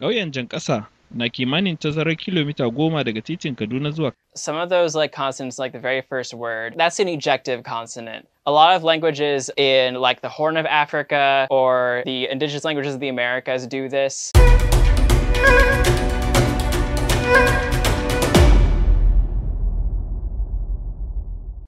Ƙauyen Jankasa na kimanin tazarar kilomita 10 daga titin Kaduna zuwa. Some of those like consonants, like the very first word, that's an ejective consonant. A lot of languages in like the Horn of Africa or the indigenous languages of the Americas do this.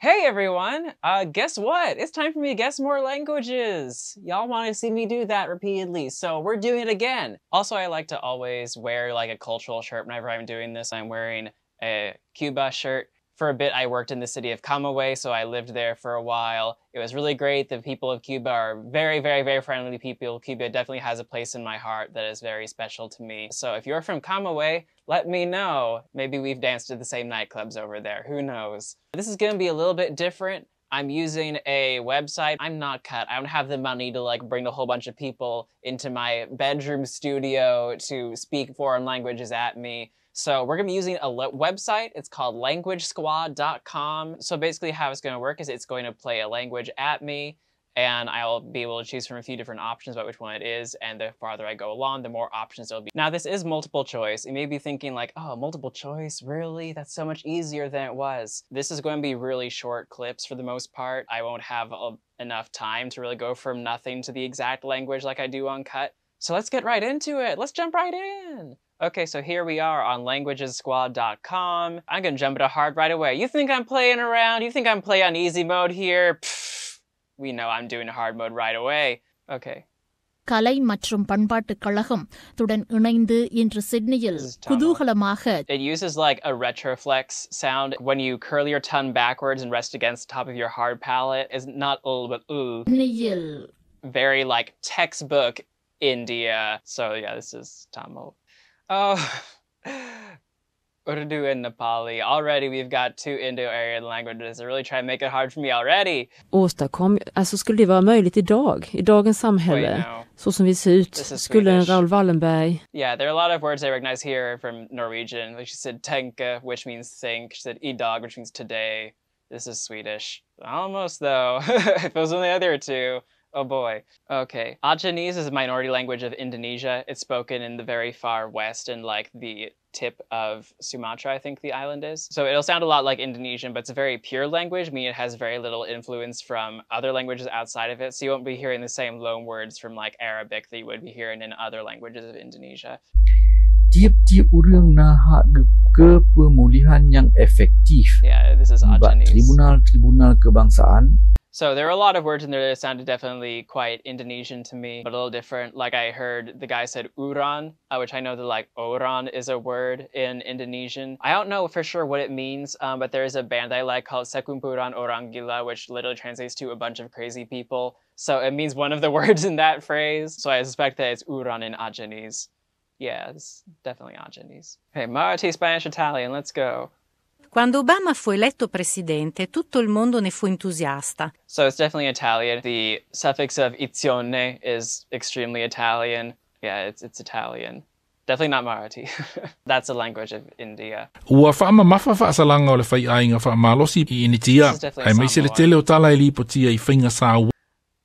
Hey everyone! Guess what? It's time for me to guess more languages! Y'all want to see me do that repeatedly, so we're doing it again! Also, I like to always wear like a cultural shirt whenever I'm doing this. I'm wearing a Cuba shirt. For a bit, I worked in the city of Camagüey, so I lived there for a while. It was really great. The people of Cuba are very, very, very friendly people. Cuba definitely has a place in my heart that is very special to me. So if you're from Camagüey, let me know. Maybe we've danced at the same nightclubs over there. Who knows? This is gonna be a little bit different. I'm using a website. I'm not cut. I don't have the money to like bring a whole bunch of people into my bedroom studio to speak foreign languages at me. So we're gonna be using a website. It's called languagesquad.com. So basically how it's gonna work is it's going to play a language at me and I'll be able to choose from a few different options about which one it is, and the farther I go along, the more options there'll be. Now this is multiple choice. You may be thinking like, oh, multiple choice, really? That's so much easier than it was. This is going to be really short clips for the most part. I won't have enough time to really go from nothing to the exact language like I do on Cut. So let's get right into it. Let's jump right in. Okay, so here we are on languagesquad.com. I'm gonna jump into hard right away. You think I'm playing around? You think I'm playing on easy mode here? Pfft, we know I'm doing hard mode right away. Okay. கலை மற்றும் பண்பாட்டுக் கழகம் துடன் இணைந்து இன்று சிட்னியில் குதூகலமாக. It uses like a retroflex sound when you curl your tongue backwards and rest against the top of your hard palate. It's not but சிட்னியில். Very like textbook India. So yeah, this is Tamil. Oh, Urdu and Nepali. Already we've got two Indo-Aryan languages. They're really trying to make it hard for me already. Skulle det vara möjligt idag, i dagens samhälle, så som vi ser ut, skulle en Raoul Wallenberg. Yeah, there are a lot of words I recognize here from Norwegian. Like she said tenke, which means think. She said idag, which means today. This is Swedish. Almost though. If it was only the other two. Oh boy. Okay. Acehnese is a minority language of Indonesia. It's spoken in the very far west and like the tip of Sumatra, I think the island is. So it'll sound a lot like Indonesian, but it's a very pure language, meaning it has very little influence from other languages outside of it. So you won't be hearing the same loan words from like Arabic that you would be hearing in other languages of Indonesia. Tiap-tiap orang nak ke pemulihan yang efektif. Yeah, this is Acehnese. Tribunal kebangsaan. So there are a lot of words in there that sounded definitely quite Indonesian to me, but a little different. Like I heard the guy said uran, which I know that like oran is a word in Indonesian. I don't know for sure what it means, but there is a band I like called Sekumpuran Orang Gila, which literally translates to a bunch of crazy people. So it means one of the words in that phrase. So I suspect that it's uran in Acehnese. Yeah, it's definitely Acehnese. Okay, Marathi, Spanish, Italian, let's go. Quando Obama fu eletto presidente, tutto il mondo ne fu entusiasta. So it's definitely Italian. The suffix of izione is extremely Italian. Yeah, it's Italian. Definitely not Marathi. That's a language of India. Ua whaamamafa whaasalanga o le whaiainga whaamalosi I initia. Ai mai se le tele o tala I lipotia I whainga sāu.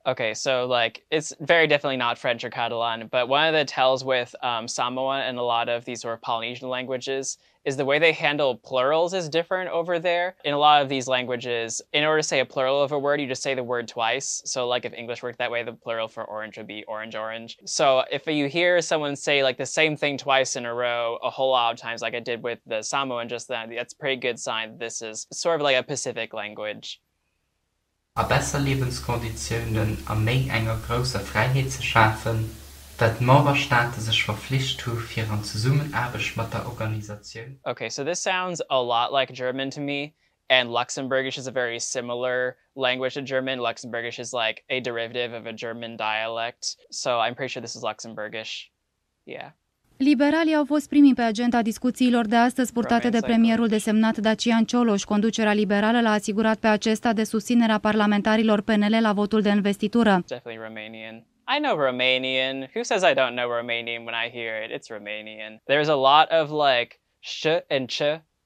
Okay, so like it's very definitely not French or Catalan, but one of the tells with Samoan and a lot of these sort of Polynesian languages is the way they handle plurals is different over there. In a lot of these languages, in order to say a plural of a word, you just say the word twice. So like if English worked that way, the plural for orange would be orange, orange. So if you hear someone say like the same thing twice in a row a whole lot of times, like I did with the Samoan just then, that's a pretty good sign this is sort of like a Pacific language. A besser Lebenskonditionen am méi enger grosser Freiheit zu schaffen, dat Memberstaaten sich verpflichtet haben, für eine Zusammenarbeit mit der Organisation. Okay, so this sounds a lot like German to me, and Luxembourgish is a very similar language to German. Luxembourgish is like a derivative of a German dialect, so I'm pretty sure this is Luxembourgish. Yeah. Liberalii au fost primii pe agenda discuțiilor de astăzi purtate de premierul desemnat Dacian Cioloș. Conducerea liberală l-a asigurat pe acesta de susținerea parlamentarilor PNL la votul de investitură. Definitely Romanian. I know Romanian. Who says I don't know Romanian when I hear it? It's Romanian. There's a lot of like sh and ch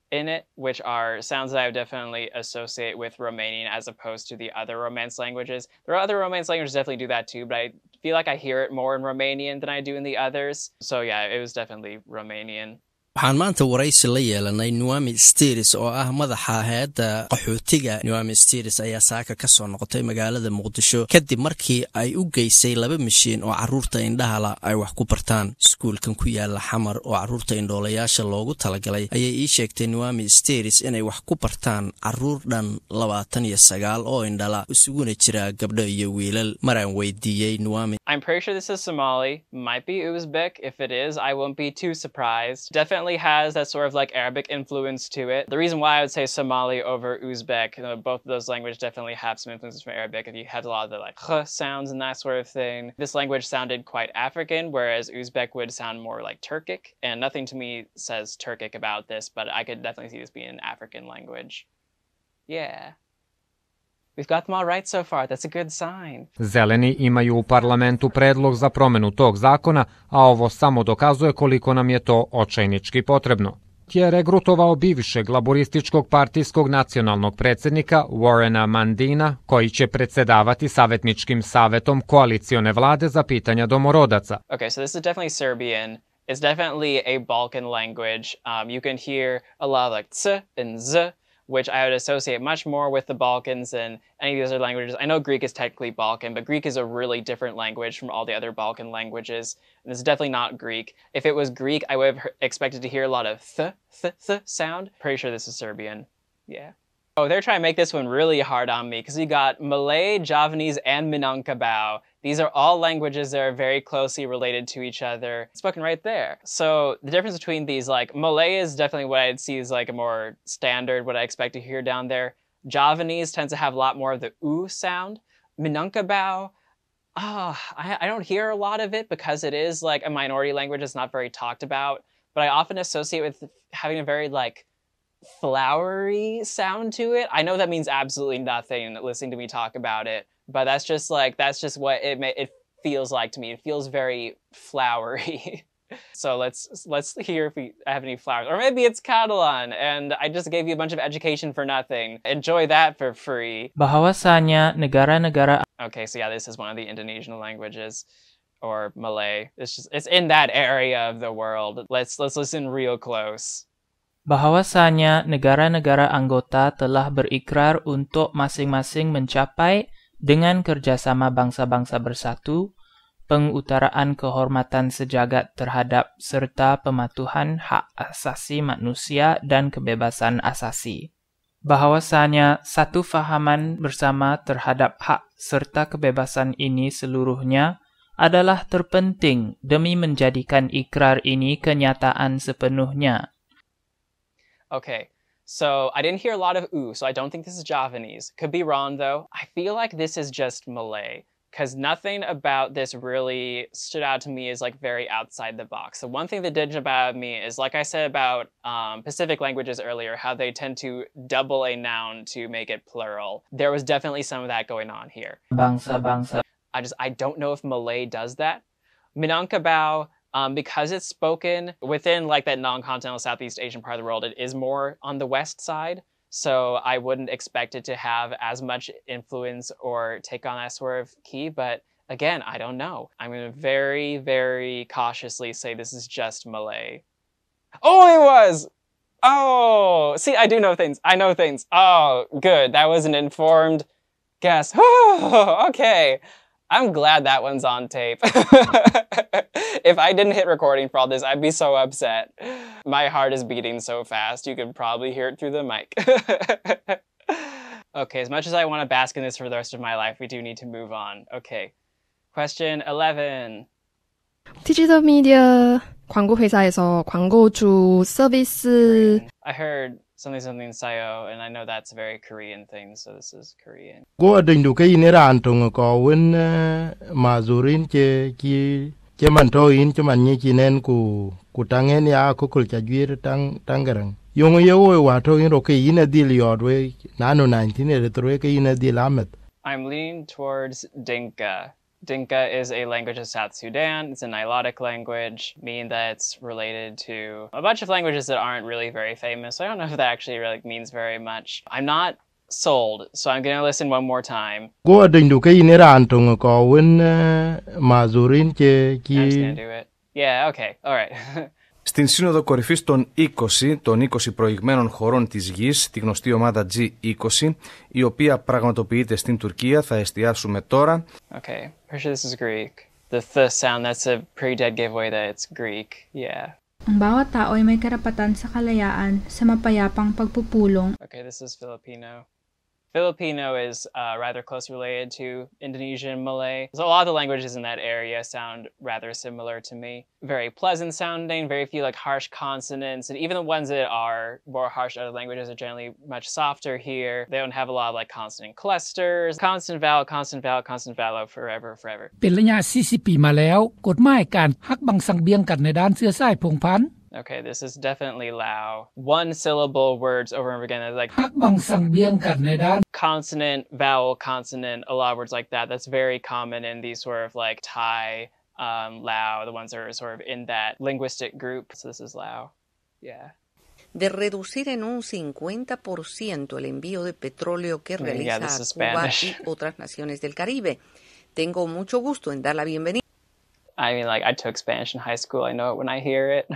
in it, which are sounds that I would definitely associate with Romanian as opposed to the other Romance languages. There are other Romance languages that definitely do that too, but I feel like I hear it more in Romanian than I do in the others. So yeah, it was definitely Romanian. waxaan maanta waraysi la yeelanay Nuami Stiris oo ah madaxa hay'adda qaxootiga. Nuami Stiris ayaa saaka ka soo noqotay magaalada Muqdisho kadib markii ay u geysay 2 mishiin oo carruurta indhaha la ay wax ku bartaan. Iskuulkan ku yaala Xamar oo carruurta indhoolayaasha loogu talagalay ayay ii sheegtay Nuami Stiris inay wax ku bartaan carruur dhan 29 oo indhala isuguna jira gabdho iyo wiilal. Maraan weydiiyay Nuami, I'm pretty sure this is Somali, might be Uzbek. If it is, I won't be too surprised. Definitely has that sort of like Arabic influence to it. The reason why I would say Somali over Uzbek, both of those languages definitely have some influences from Arabic. If you had a lot of the like kh sounds and that sort of thing. This language sounded quite African, whereas Uzbek would sound more like Turkic. And nothing to me says Turkic about this, but I could definitely see this being an African language. Yeah. We've got them all right so far. That's a good sign. Zeleni imaju u parlamentu predlog za promenu tog zakona, a ovo samo dokazuje koliko nam je to očajnički potrebno. Je regrutovao bivšeg laborističkog partijskog nacionalnog predsjednika Warrena Mandina, koji će predsedavati savjetničkim savetom koalicione vlade za pitanja domorodaca. Okay, so this is definitely Serbian. It's definitely a Balkan language. You can hear a lot of like ts and z, which I would associate much more with the Balkans than any of these other languages. I know Greek is technically Balkan, but Greek is a really different language from all the other Balkan languages. And this is definitely not Greek. If it was Greek, I would have expected to hear a lot of th sound. Pretty sure this is Serbian. Yeah. Oh, they're trying to make this one really hard on me because we got Malay, Javanese, and Minangkabau. These are all languages that are very closely related to each other. It's spoken right there. So the difference between these, like Malay is definitely what I'd see as like a more standard, what I expect to hear down there. Javanese tends to have a lot more of the oo sound. Minangkabau, I don't hear a lot of it because it is like a minority language that's not very talked about, but I often associate with having a very like flowery sound to it. I know that means absolutely nothing listening to me talk about it, but that's just what it feels like to me. It feels very flowery. So let's hear if we have any flowers. Or maybe it's Catalan and I just gave you a bunch of education for nothing. Enjoy that for free. Bahawasanya negara-negara. Okay, so yeah, this is one of the Indonesian languages or Malay. It's in that area of the world. Let's listen real close. Bahawasanya negara-negara anggota telah berikrar untuk masing-masing mencapai dengan kerjasama bangsa-bangsa bersatu, pengutaraan kehormatan sejagat terhadap serta pematuhan hak asasi manusia dan kebebasan asasi. Bahawasanya satu fahaman bersama terhadap hak serta kebebasan ini seluruhnya adalah terpenting demi menjadikan ikrar ini kenyataan sepenuhnya. Okay, so I didn't hear a lot of oo, so I don't think this is Javanese. Could be wrong though. I feel like this is just Malay, because nothing about this really stood out to me as like very outside the box. The one thing that did jump out at me is, like I said about Pacific languages earlier, how they tend to double a noun to make it plural. There was definitely some of that going on here. Bangsa-bangsa. I don't know if Malay does that. Minangkabau, because it's spoken within like that non-continental Southeast Asian part of the world, it is more on the west side. So I wouldn't expect it to have as much influence or take on that sort of key. But again, I don't know. I'm going to very, very cautiously say this is just Malay. Oh, it was! Oh, see, I do know things. I know things. Oh, good. That was an informed guess. Oh, okay. I'm glad that one's on tape. If I didn't hit recording for all this, I'd be so upset. My heart is beating so fast, you could probably hear it through the mic. Okay, as much as I want to bask in this for the rest of my life, we do need to move on. Okay, question 11. 디지털 미디어 광고 회사에서 광고주 서비스. I heard something sayo, and I know that's a very Korean thing, so this is Korean. Go ading du kay niran tong ko win mazurin che man to in che man ni chinen ku tangen ya ko kul cha gwir tangarang. Yung yo wa to in ro kay ina dil yod we nano 1983 kay ina dil amet. I'm leaning towards Dinka. Dinka is a language of South Sudan. It's a Nilotic language, meaning that it's related to a bunch of languages that aren't really very famous. I don't know if that actually really means very much. I'm not sold. So I'm going to listen one more time. Go adin du kay ni ran tong ko wen mazurin che I'm just going to do it. Yeah, okay. All right. Στην Σύνοδο Κορυφής των 20, των 20 προηγμένων χωρών της γης, τη γνωστή ομάδα G20, η οποία πραγματοποιείται στην Τουρκία, θα εστιάσουμε τώρα. Okay, pretty sure this is Greek. The th sound, that's a pretty dead giveaway that it's Greek. Yeah. Ang bawat tao ay may karapatan sa kalayaan sa mapayapang pagpupulong. Okay, this is Filipino. Filipino is rather closely related to Indonesian Malay. So a lot of the languages in that area sound rather similar to me. Very pleasant sounding, very few like harsh consonants, and even the ones that are more harsh other languages are generally much softer here. They don't have a lot of like consonant clusters. Consonant vowel, consonant vowel, consonant vowel forever, forever. เป็นระยะ40 ปีมาแล้วกฎหมายการฮักบังสังเบียงกันในด้านเชื้อสายพงพันธุ์ Okay, this is definitely Lao. One syllable words over and over again. It's like consonant, vowel, consonant, a lot of words like that. That's very common in these sort of like Thai, Lao, the ones that are sort of in that linguistic group. So this is Lao. Yeah. De reducir en un 50% el envío de petróleo que realiza Cuba y otras naciones del Caribe. Tengo mucho gusto en dar la bienvenida. I mean, like, I took Spanish in high school. I know it when I hear it.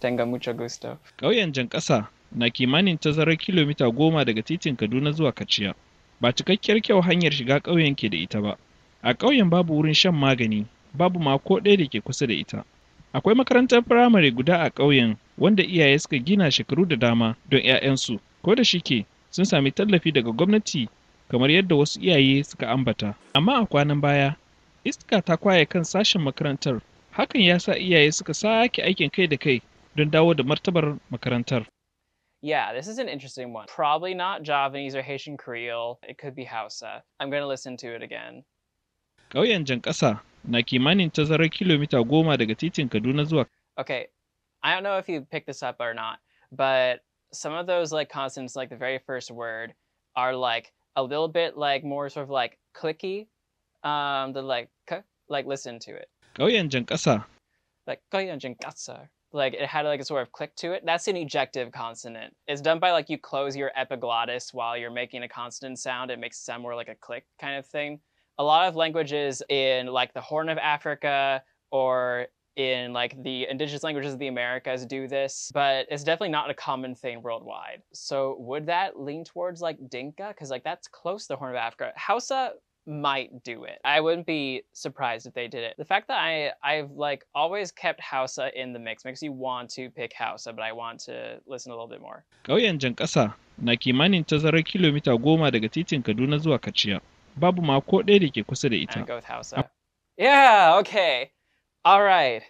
Tengo mucho gusto. Ƙauyen Jan ƙasa na kimanin tazarar kilomita 10 daga titin Kaduna zuwa Kaciya. Ba cikakkiyar kyau hanyar shiga ƙauyen ke da ita ba. A ƙauyen babu wurin shan magani, babu ma ko ɗaya da ke kusa da ita. Akwai makarantar firamare guda a ƙauyen wanda iyaye suka gina shekaru da dama don 'ya'yansu, ko da shike sun sami tallafi daga gwamnati kamar yadda wasu iyaye suka ambata. Amma a kwanan baya, iska ta kwaye kan sashen makarantar, hakan ya sa iyaye suka sake aikin kai da kai don dawo da martabar makarantar. Yeah, this is an interesting one. Probably not Javanese or Haitian Creole. It could be Hausa. I'm going to listen to it again. Ƙauyen Jan ƙasa na kimanin tazarar kilomita 10 daga titin Kaduna zuwa. Okay, I don't know if you picked this up or not, but some of those like consonants, like the very first word, are like a little bit like more sort of like clicky. The like listen to it. Ƙauyen Jan ƙasa. Like ƙauyen Jan ƙasa. Like it had like a sort of click to it. That's an ejective consonant. It's done by like you close your epiglottis while you're making a consonant sound. It makes it sound more like a click kind of thing. A lot of languages in like the Horn of Africa or in like the indigenous languages of the Americas do this, but it's definitely not a common thing worldwide. So would that lean towards like Dinka? Because like that's close to the Horn of Africa. Hausa might do it. I wouldn't be surprised if they did it. The fact that I've like always kept Hausa in the mix makes you want to pick Hausa, but I want to listen a little bit more. Ƙauyen Jan ƙasa na kimanin tazarar kilomita 10 daga titin Kaduna zuwa Kaciya. Babu ma ko ɗaya da ke kusa da ita. Go with Hausa. Yeah, okay. All right.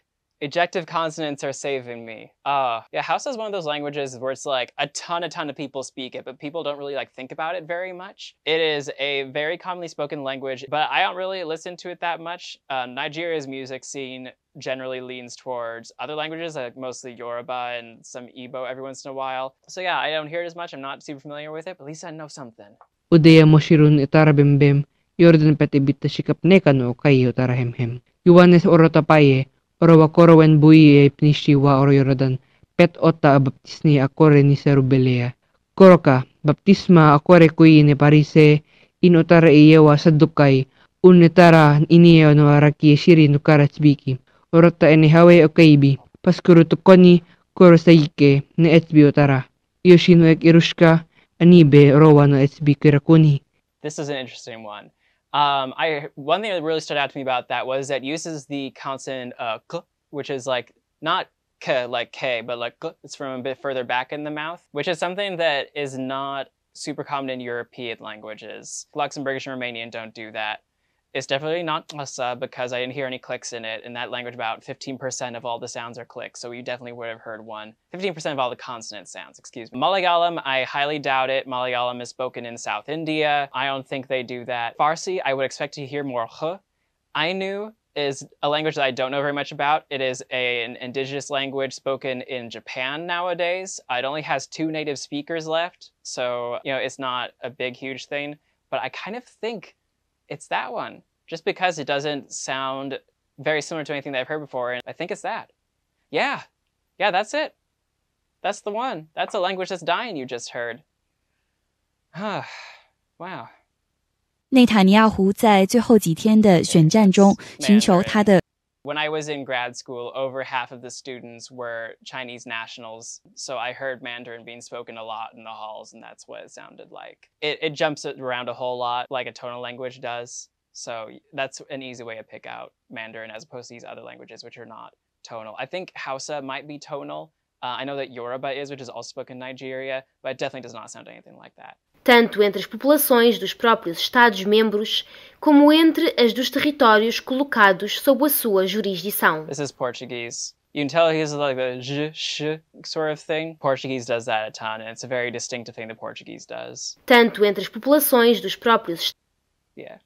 Ejective consonants are saving me. Yeah, Hausa is one of those languages where it's like a ton of people speak it, but people don't really like think about it very much. It is a very commonly spoken language, but I don't really listen to it that much. Nigeria's music scene generally leans towards other languages, like mostly Yoruba and some Igbo every once in a while. So yeah, I don't hear it as much. I'm not super familiar with it, but at least I know something. Udaya moshirun itara bembem, yordan petibita shikapnekan o kayo tara hemhem. Yuanes orotapaye, Orowakorowen buye pnishiwa oroyoradan pet ota baptisni akore ni serubelea. Koroka baptisma akore kui ne parise in otara iyewa sadukay unetara iniyo no araki shiri no karatsbiki. Orota ene hawe okaibi paskuru tukoni korosayike ne etsbi otara. Yoshino ek irushka anibe rowa no etsbi kirakuni. This is an interesting one. One thing that really stood out to me about that was that it uses the consonant k, which is like not k like k, but like k. It's from a bit further back in the mouth, which is something that is not super common in European languages. Luxembourgish and Romanian don't do that. It's definitely not Xhosa because I didn't hear any clicks in it. In that language, about 15% of all the sounds are clicks, so you definitely would have heard one. 15% of all the consonant sounds, excuse me. Malayalam, I highly doubt it. Malayalam is spoken in South India. I don't think they do that. Farsi, I would expect to hear more h. Ainu is a language that I don't know very much about. It is an indigenous language spoken in Japan nowadays. It only has 2 native speakers left, so it's not a big, huge thing. But I kind of think it's that one, just because it doesn't sound very similar to anything that I've heard before, and I think it's that. Yeah, that's it. That's the one. That's a language that's dying you just heard. Wow. 内塔尼亚胡在最后几天的选战中寻求他的。When I was in grad school, over half of the students were Chinese nationals, so I heard Mandarin being spoken a lot in the halls, and that's what it sounded like. It jumps around a whole lot, like a tonal language does, so that's an easy way to pick out Mandarin as opposed to these other languages, which are not tonal. I think Hausa might be tonal. I know that Yoruba is, which is also spoken in Nigeria, but it definitely does not sound anything like that. Tanto entre as populações dos próprios Estados-membros, como entre as dos territórios colocados sob a sua jurisdição. This is Portuguese. You can tell he's like a j, sh sort of thing. Portuguese does that a ton, and it's a very distinctive thing that Portuguese does. Tanto entre as populações dos próprios. Yeah.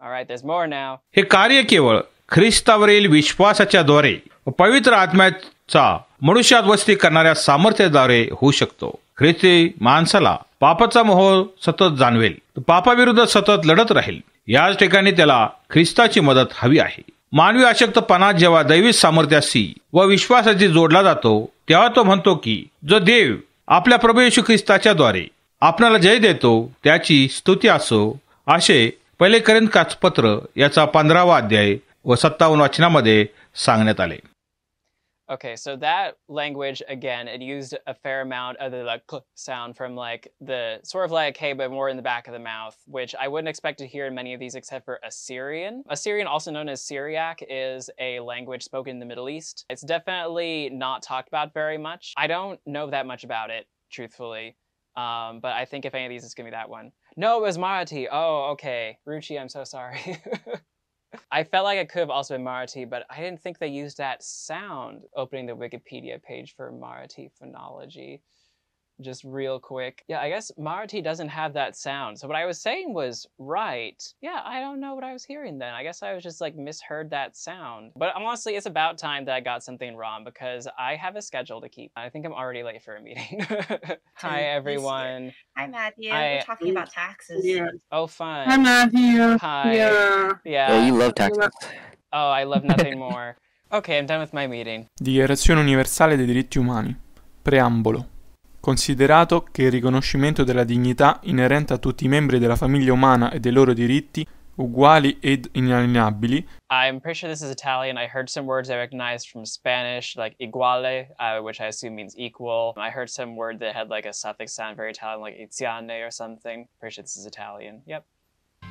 All right, there's more now. हे कार्य केवळ ख्रिस्तावरील विश्वासाच्या द्वारे व पवित्र आत्म्याचा मनुष्यात वस्ती करणाऱ्या सामर्थ्याद्वारे होऊ शकतो. ख्रिस्ती माणसाला पापाचा मोह सतत जाणवेल, पापाविरुद्ध सतत लढत राहील. याच ठिकाणी त्याला ख्रिस्ताची मदत हवी आहे. मानवी अशक्तपणा जेव्हा दैवी सामर्थ्याशी व विश्वासाशी जोडला जातो, तेव्हा तो म्हणतो की जो देव आपल्या प्रभू येशू ख्रिस्ताच्या द्वारे आपणाला जय देतो त्याची स्तुती असो, असे पहिले कोरिंथ पत्र याचा 15वा अध्याय व 57 वचनामध्ये सांगण्यात आले. Okay, so that language, again, it used a fair amount of the like k sound from like the sort of like hey, but more in the back of the mouth, which I wouldn't expect to hear in many of these except for Assyrian. Assyrian, also known as Syriac, is a language spoken in the Middle East. It's definitely not talked about very much. I don't know that much about it, truthfully, but I think if any of these, it's going to be that one. No, it was Marathi. Oh, okay. Ruchi, I'm so sorry. I felt like it could have also been Marathi, but I didn't think they used that sound. Opening the Wikipedia page for Marathi phonology. Just real quick. Yeah, I guess Marathi doesn't have that sound. So what I was saying was right. Yeah, I don't know what I was hearing then. I guess I was just like misheard that sound. But honestly, it's about time that I got something wrong because I have a schedule to keep. I think I'm already late for a meeting. Hi, everyone. Hi, Matthew. We're talking about taxes. Yeah. Oh, fun. Hi, Matthew. Hi. Yeah. Yeah. you love taxes. Oh, I love nothing more. Okay, I'm done with my meeting. Dichiarazione universale dei diritti umani. Preambolo. Considerato che il riconoscimento della dignità inerente a tutti i membri della famiglia umana e dei loro diritti, uguali ed inalienabili. I'm pretty sure this is Italian. I heard some words I recognized from Spanish, like iguale, which I assume means equal. I heard some word that had like a suffix sound very Italian, like Iziane or something. Pretty sure this is Italian. Yep.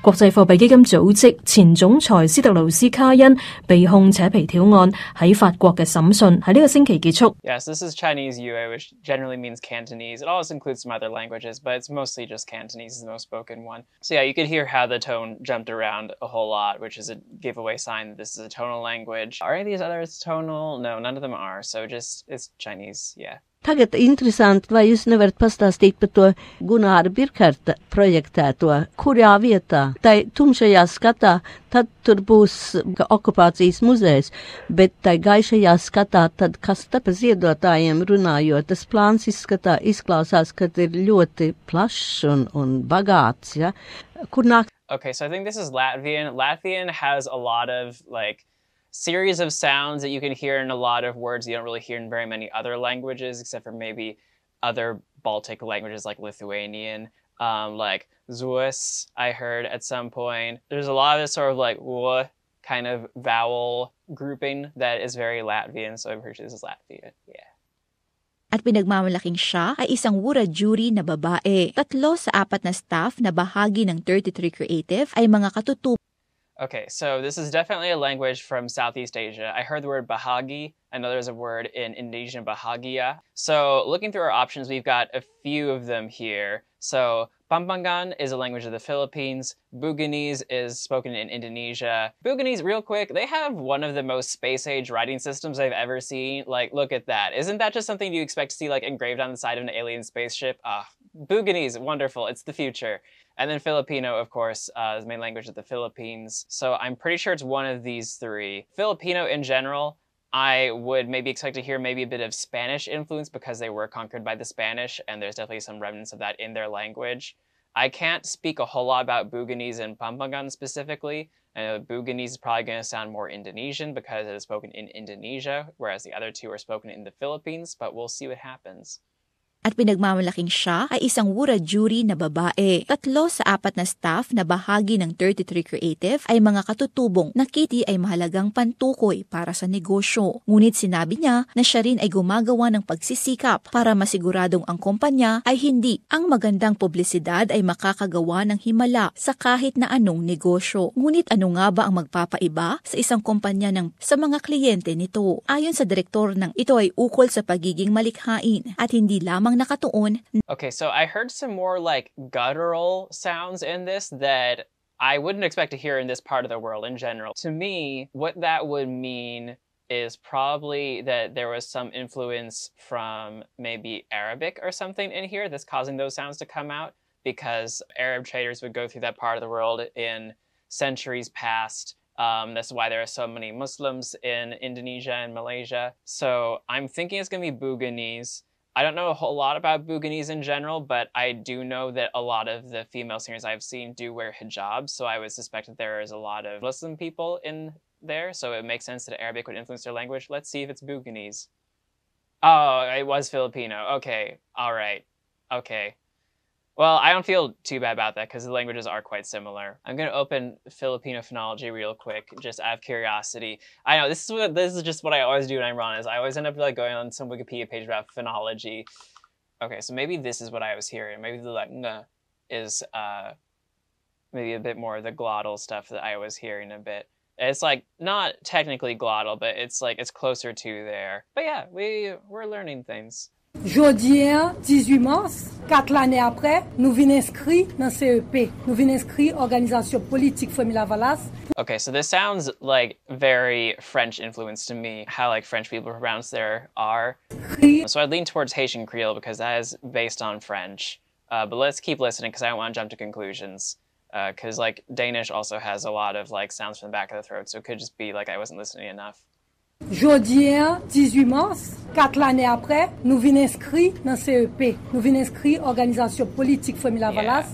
國際貨幣基金組織前總裁斯特勞斯卡恩被控扯皮條案喺法國嘅審訊喺呢個星期結束。Yes, this is Chinese Yue, which generally means Cantonese. It also includes some other languages, but it's mostly just Cantonese is the most spoken one. So yeah, you could hear how the tone jumped around a whole lot, which is a giveaway sign that this is a tonal language. Are any of these others tonal? No, none of them are. So just it's Chinese, yeah. Tagad interesanti, vai jūs nevarat pastāstīt par to Gunāra Birkarta projektēto, kurā vietā, tai tumšajā skatā, tad tur būs okupācijas muzejs, bet tai gaišajā skatā, tad kas te pa ziedotājiem runājot, tas plāns izklausās, ka ir ļoti plašs un bagāts, ja? Kur nāk? Okay, so I think this is Latvian. Latvian has a lot of, like, series of sounds that you can hear in a lot of words you don't really hear in very many other languages, except for maybe other Baltic languages like Lithuanian, like Zuis, I heard at some point. There's a lot of this sort of like w kind of vowel grouping that is very Latvian, so I'm pretty sure this is Latvian, yeah. At pinagmamalaking siya ay isang wura-jury na babae. 3 sa 4 na staff na bahagi ng 33 Creative ay mga katutubo. Okay, so this is definitely a language from Southeast Asia. I heard the word bahagi. I know there's a word in Indonesian, bahagia. So looking through our options, we've got a few of them here. So Pampangan is a language of the Philippines. Buginese is spoken in Indonesia. Buginese, real quick, they have one of the most space-age writing systems I've ever seen. Like, look at that. Isn't that just something you expect to see like engraved on the side of an alien spaceship? Buginese, wonderful. It's the future. And then Filipino, of course, is the main language of the Philippines. So I'm pretty sure it's one of these 3. Filipino in general, I would maybe expect to hear maybe a bit of Spanish influence because they were conquered by the Spanish, and there's definitely some remnants of that in their language. I can't speak a whole lot about Buginese and Pampangan specifically. I know Buginese is probably going to sound more Indonesian because it is spoken in Indonesia, whereas the other 2 are spoken in the Philippines, but we'll see what happens. At pinagmamalaking siya ay isang wurajuri na babae. 3 sa 4 na staff na bahagi ng 33 Creative ay mga katutubong na kitty ay mahalagang pantukoy para sa negosyo. Ngunit sinabi niya na siya rin ay gumagawa ng pagsisikap para masiguradong ang kumpanya ay hindi ang magandang publisidad ay makakagawa ng himala sa kahit na anong negosyo. Ngunit ano nga ba ang magpapaiba sa isang kumpanya sa mga kliyente nito? Ayon sa direktor ng ito ay ukol sa pagiging malikhain at hindi lamang nakatuon. Okay, so I heard some more like guttural sounds in this that I wouldn't expect to hear in this part of the world in general. To me, what that would mean is probably that there was some influence from maybe Arabic or something in here that's causing those sounds to come out, because Arab traders would go through that part of the world in centuries past. That's why there are so many Muslims in Indonesia and Malaysia. So I'm thinking it's going to be Buganese. I don't know a whole lot about Buganese in general, but I do know that a lot of the female singers I've seen do wear hijabs, so I would suspect that there is a lot of Muslim people in there, so it makes sense that Arabic would influence their language. Let's see if it's Buganese. Oh, it was Filipino. Okay, all right. Okay. Well, I don't feel too bad about that because the languages are quite similar. I'm going to open Filipino phonology real quick, just out of curiosity. I know, this is just what I always do when I'm wrong, is I always end up like going on some Wikipedia page about phonology. Okay, so maybe this is what I was hearing. Maybe the like ng is maybe a bit more of the glottal stuff that I was hearing a bit. It's like not technically glottal, but it's like it's closer to there. But yeah, we're learning things. Jodien, 18 mars, 4 l'année après, nous venons inscrits dans CEP. Nous venons inscrits Organisation Politique Famille Valas. Okay, so this sounds like very French influence to me, how like French people pronounce their R. So I lean towards Haitian Creole because that is based on French. But let's keep listening because I don't want to jump to conclusions. Because like Danish also has a lot of like sounds from the back of the throat, so it could just be like I wasn't listening enough. Jodien, 18 mars, 4 l'année après, nous venons inscrits dans CEP. Nous venons inscrits Organisation Politique Famille Valas.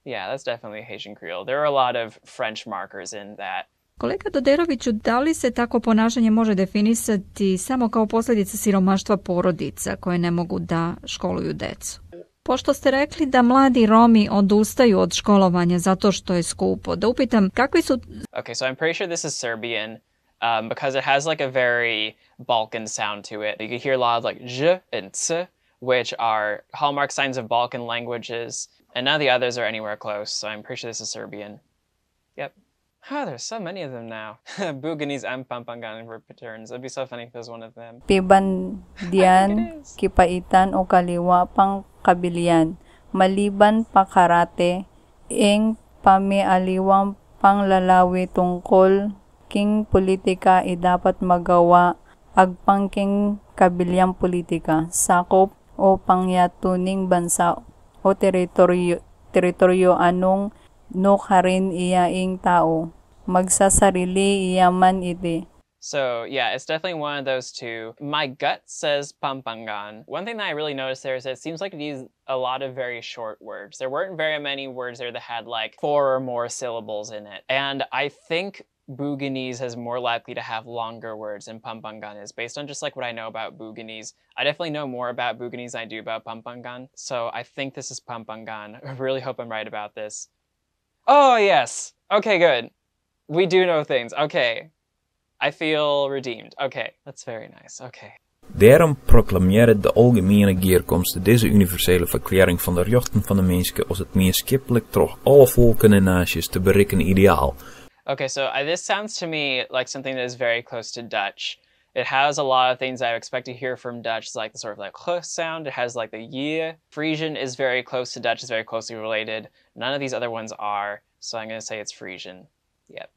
Yeah, that's definitely Haitian Creole. There are a lot of French markers in that. Kolega Doderoviću, da li se tako ponašanje može definisati samo kao posljedica siromaštva porodica koje ne mogu da školuju decu? Pošto ste rekli da mladi Romi odustaju od školovanja zato što je skupo, da upitam kakvi su... Okay, so I'm pretty sure this is Serbian. Because it has like a very Balkan sound to it. You can hear a lot of like j and ts, which are hallmark signs of Balkan languages, and none of the others are anywhere close, so I'm pretty sure this is Serbian. Yep. Oh, there's so many of them now. Buganese and Pampangan returns. It'd be so funny if there's one of them. Pibandian, kipaitan o kaliwa pang kabilian, maliban pakarate, ing pamialiwang panglalawi tungkol king politika ay dapat magawa agpangking kabilyang politika, sakop o pangyatuning bansa o teritoryo anong nukarin iyaing tao, magsasarili iyaman iti. So yeah, it's definitely one of those two. My gut says Pampangan. One thing that I really noticed there is that it seems like it used a lot of very short words. There weren't very many words there that had like 4 or more syllables in it. And I think Buganese is more likely to have longer words than Pampangan is, based on just like what I know about Buganese. I definitely know more about Buganese than I do about Pampangan, so I think this is Pampangan. I really hope I'm right about this. Oh, yes! Okay, good. We do know things. Okay. I feel redeemed. Okay, that's very nice. Okay. Daarom proclameerde de algemene geerkomst deze universele verklaring van de rechten van de mensen als het meeskippelijk toch alle volken en naties te bereiken ideaal. Okay, so this sounds to me like something that is very close to Dutch. It has a lot of things I expect to hear from Dutch, like the sort of like h sound. It has like the y. Frisian is very close to Dutch, is very closely related. None of these other ones are, so I'm going to say it's Frisian. Yep.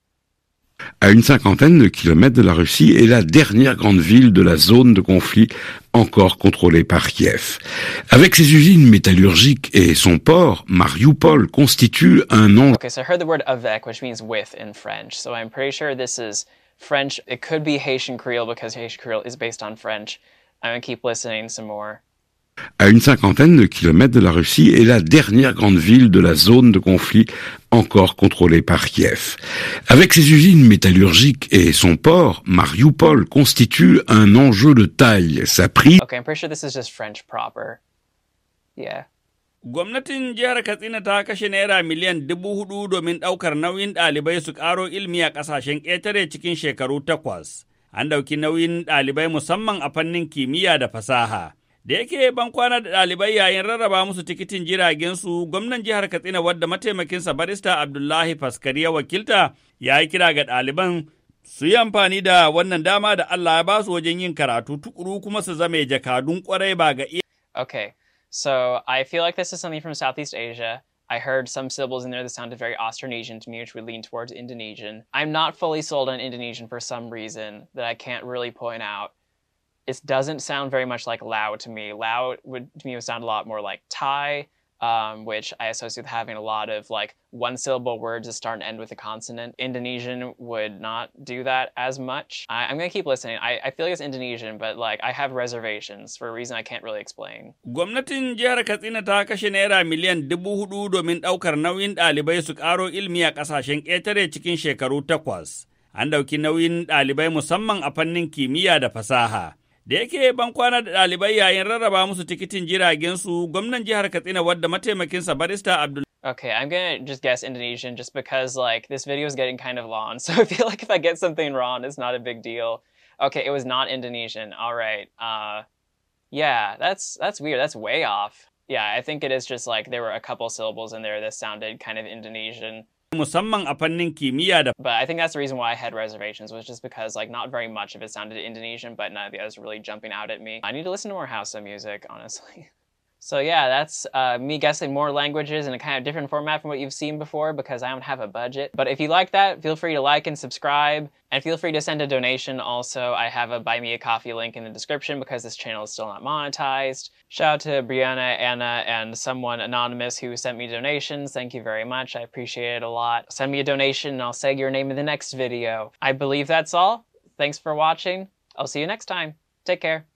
À une cinquantaine de kilomètres de la Russie est la dernière grande ville de la zone de conflit encore contrôlée par Kiev. Avec ses usines métallurgiques et son port, Mariupol constitue un enjeu. Okay, so I heard the word avec, which means with in French. So I'm pretty sure this is French. It could be Haitian Creole because Haitian Creole is based on French. I'm going to keep listening some more. À une cinquantaine de kilomètres de la Russie est la dernière grande ville de la zone de conflit encore contrôlée par Kiev. Avec ses usines métallurgiques et son port, Mariupol constitue un enjeu de taille. Sa prise... Okay, I'm pretty sure this is just French proper. Yeah. Gwamnatin jihar Katsina ta kashe naira miliyan 4,000 domin ɗaukar nauyin ɗalibai su ƙaro ilmi a ƙasashen ƙetare cikin shekaru 8. An ɗauki nauyin ɗalibai musamman a fannin kimiyya da fasaha. Da yake ban kwana da ɗalibai yayin rarraba musu tikitin jiragensu, gwamnan jihar Katsina wadda mataimakinsa barista Abdullahi Faskari ya wakilta ya yi kira ga ɗaliban su yi amfani da wannan dama da Allah ya ba su wajen yin karatu tukuru kuma su zame jakadun ƙwarai ba ga iya. Okay, so I feel like this is something from Southeast Asia. I heard some syllables in there that sounded very Austronesian to me, which would lean towards Indonesian. I'm not fully sold on Indonesian for some reason that I can't really point out. It doesn't sound very much like Lao to me. Lao would sound a lot more like Thai, which I associate with having a lot of like one-syllable words that start and end with a consonant. Indonesian would not do that as much. I'm gonna keep listening. I feel like it's Indonesian, but like I have reservations for a reason I can't really explain. Gwamnatin jihar Katsina ta kashe naira miliyan 4,000 domin ɗaukar nauyin ɗalibai su ƙaro ilmi a ƙasashen ƙetare cikin shekaru 8. An ɗauki nauyin ɗalibai musamman a fannin kimiyya da fasaha. Da yake ban kwana da ɗalibai yayin rarraba musu tikitin jiragensu, gwamnan jihar Katsina wadda mataimakinsa barista Abdul. Okay, I'm gonna just guess Indonesian just because like this video is getting kind of long, so I feel like if I get something wrong, it's not a big deal. Okay, it was not Indonesian. All right. Yeah, that's weird. That's way off. Yeah, I think it is just like there were a couple syllables in there that sounded kind of Indonesian. Musamman a fannin kimiyya da. But I think that's the reason why I had reservations, was just because like not very much of it sounded Indonesian, but none of the others were really jumping out at me. I need to listen to more Hausa music, honestly. So yeah, that's me guessing more languages in a kind of different format from what you've seen before because I don't have a budget. But if you like that, feel free to like and subscribe, and feel free to send a donation also. I have a Buy Me a Coffee link in the description because this channel is still not monetized. Shout out to Brianna, Anna, and someone anonymous who sent me donations. Thank you very much. I appreciate it a lot. Send me a donation and I'll say your name in the next video. I believe that's all. Thanks for watching. I'll see you next time. Take care.